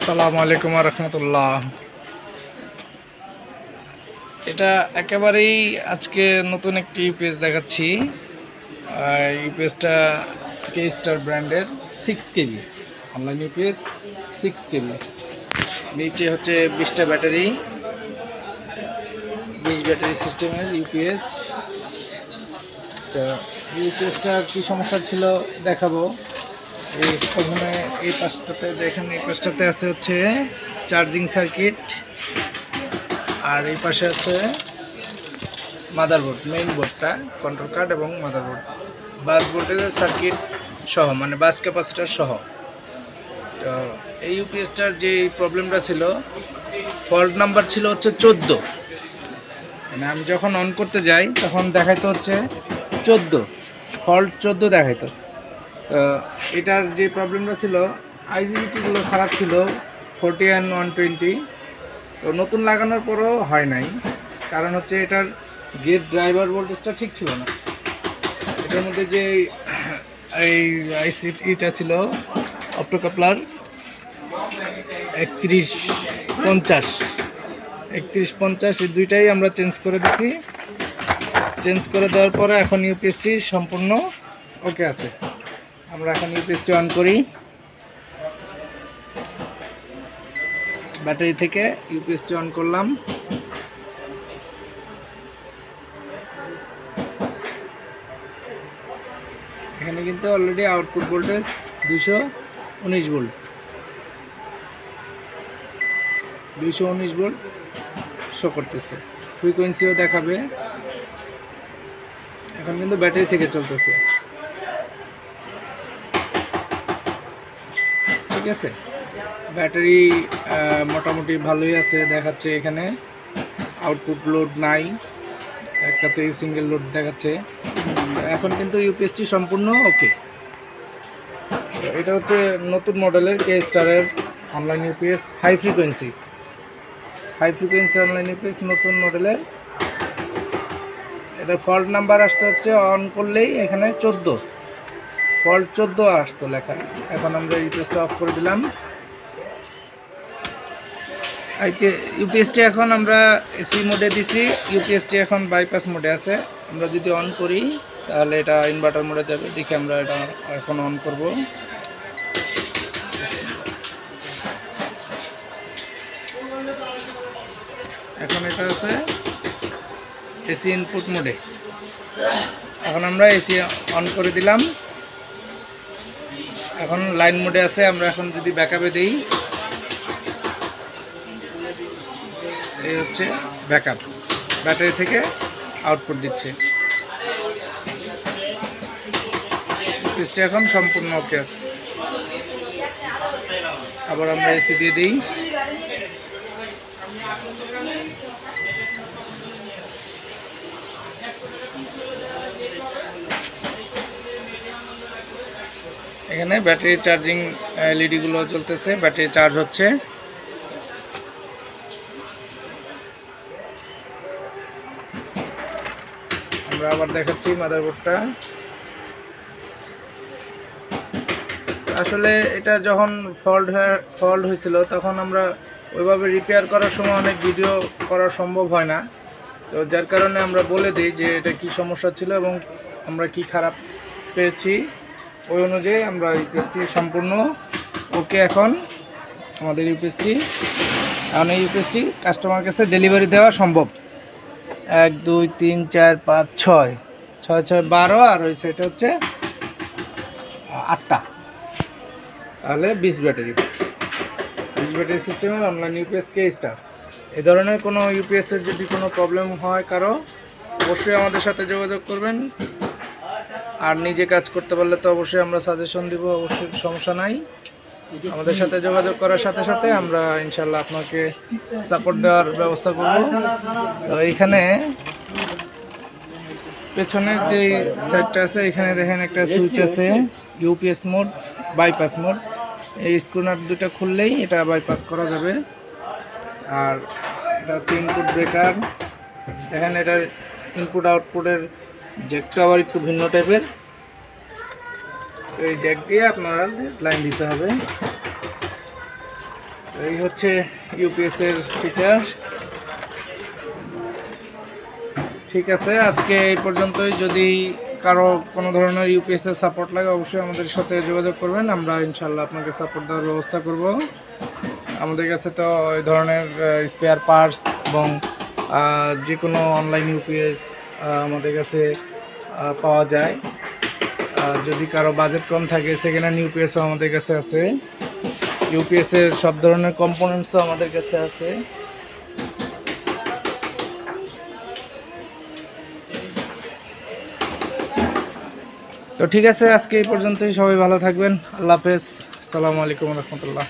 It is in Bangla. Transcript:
আসসালামু আলাইকুম ওয়া রাহমাতুল্লাহ। এটা একেবারেই আজকে নতুন একটি ইউপিএস দেখাচ্ছি। ইউপিএসটা কে স্টার ব্র্যান্ডের 6 কেবি অনলাইন ইউপিএস 6 কেবি। নিচে হচ্ছে 20টা ব্যাটারি, 20 ব্যাটারি সিস্টেমের ইউপিএস। ইউপিএসটা কি সমস্যা ছিল দেখাবো। এই প্রথমে এই পাশটাতে দেখেন, এই পাশটাতে আছে হচ্ছে চার্জিং সার্কিট, আর এই পাশে আছে মাদারবোর্ড, মেইন বোর্ডটা, কন্ট্রোল কার্ড এবং মাদারবোর্ড, বাস ভোল্টেজের সার্কিট সহ, মানে বাস ক্যাপাসিটার সহ। তো এই ইউপিএসটার যে প্রবলেমটা ছিল, ফল্ট নাম্বার ছিল হচ্ছে 14। মানে আমি যখন অন করতে যাই তখন দেখাইতো হচ্ছে 14, ফল্ট 14 দেখাইতো। তো এটার যে প্রবলেমটা ছিল, আইজিবিটিগুলো খারাপ ছিল, 40 and 120। তো নতুন লাগানোর পরও হয় নাই, কারণ হচ্ছে এটার গেট ড্রাইভার ভোল্টেজটা ঠিক ছিল না। এটার মধ্যে যে এই আইসিটা ছিল অপ্টোকাপলার 3150, এই দুইটাই আমরা চেঞ্জ করে দিছি। চেঞ্জ করে দেওয়ার পরে এখন ইউপিএসটি সম্পূর্ণ ওকে আছে। আমরা এখন ইউপিএসটি অন করি। ব্যাটারি থেকে ইউপিএসটি অন করলাম। এখানে কিন্তু already output voltage 219 volt, 219 volt show করতেছে। ফ্রিকোয়েন্সিও দেখাবে। এখন কিন্তু ব্যাটারি থেকে চলতেছে, ঠিক আছে। ব্যাটারি মোটামুটি ভালোই আছে দেখাচ্ছে। এখানে আউটপুট লোড নাই, একটাতেই সিঙ্গেল লোড দেখাচ্ছে। এখন কিন্তু ইউপিএসটি সম্পূর্ণ ওকে। এটা হচ্ছে নতুন মডেলের কে স্টারের online UPS, high frequency online UPS, নতুন মডেলের। এটা ফল্ট নাম্বার আসতে হচ্ছে অন করলেই এখানে 14, ফল্ট 14 আসতো লেখা। এখন আমরা ইউপিএসটা অফ করে দিলাম। ইউপিএসটি এখন আমরা এসি মোডে দিছি, ইউপিএসটি এখন বাইপাস মোডে আছে। আমরা যদি অন করি তাহলে এটা ইনভার্টার মোডে যাবে। দেখি আমরা এটা এখন অন করব। এখন এটা আছে এসি ইনপুট মোডে। এখন আমরা এসি অন করে দিলাম। এখন লাইন মোডে আছে। আমরা এখন যদি ব্যাকআপে দিই, এই হচ্ছে ব্যাকআপ, ব্যাটারি থেকে আউটপুট দিচ্ছে। ইউপিএসটি এখন সম্পূর্ণ ওকে আছে। আবার আমরা এসি দিয়ে দিই। এখানে ব্যাটারি চার্জিং এলইডি গুলো জ্বলতেছে, ব্যাটারি চার্জ হচ্ছে। আমরা আবার দেখাচ্ছি মাদারবোর্ডটা। আসলে এটা যখন ফল্ট হয়েছিল তখন আমরা ওইভাবে রিপেয়ার করার সময় অনেক ভিডিও করা সম্ভব হয় না। তো যার কারণে আমরা বলে দিই যে এটা কি সমস্যা ছিল এবং আমরা কি খারাপ পেয়েছি। ওই অনুযায়ী আমরা ইউপিএসটি সম্পূর্ণ ওকে। এখন আমাদের ইউপিএসটি, এখন এই ইউপিএসটি কাস্টমার কাছে ডেলিভারি দেওয়া সম্ভব। 1 2 3 4 5 6 6 6 12, আর ওই সাইডে হচ্ছে 8টা, তাহলে 20 ব্যাটারি সিস্টেমের অনলাইন ইউপিএস কে স্টার। এই ধরনের কোনো ইউপিএসের যদি কোনো প্রবলেম হয় কারো, অবশ্যই আমাদের সাথে যোগাযোগ করবেন। আর নিজে কাজ করতে পারলে তো অবশ্যই আমরা সাজেশন দিব, অবশ্যই সমস্যা নাই। আমাদের সাথে যোগাযোগ করার সাথে সাথে আমরা ইনশাল্লাহ আপনাকে সাপোর্ট দেওয়ার ব্যবস্থা করব। তো এইখানে পেছনের যে সাইডটা আছে, এখানে দেখেন একটা সুইচ আছে, ইউপিএস মোড, বাইপাস মোড। এই স্ক্রু নাট দুটো খুললেই এটা বাইপাস করা যাবে। আর এটা হচ্ছে ইনপুট ব্রেকার। দেখেন এটার ইনপুট আউটপুটের জ্যাকটা আবার একটু ভিন্ন টাইপের। এই জ্যাক দিয়ে আপনারা লাইন দিতে হবে। এই হচ্ছে ইউপিএস এর ফিচার। ঠিক আছে, আজকে এই পর্যন্তই। যদি কারো কোনো ধরনের ইউপিএস এর সাপোর্ট লাগে অবশ্যই আমাদের সাথে যোগাযোগ করবেন, আমরা ইনশাল্লাহ আপনাকে সাপোর্ট দেওয়ার ব্যবস্থা করব। আমাদের কাছে তো এই ধরনের স্পেয়ার পার্টস এবং যে কোনো অনলাইন ইউপিএস আমাদের কাছে পাওয়া যায়। যদি কারো বাজেট কম থাকে সেকেন্ড হ্যান্ড ইউপিএসও আমাদের কাছে আছে। ইউপিএসের সব ধরনের কম্পোনেন্টসও আমাদের কাছে আছে। তো ঠিক আছে, আজকে এই পর্যন্তই। সবাই ভালো থাকবেন। আল্লাহ হাফেজ। আসসালামু আলাইকুম রহমতুল্লাহ।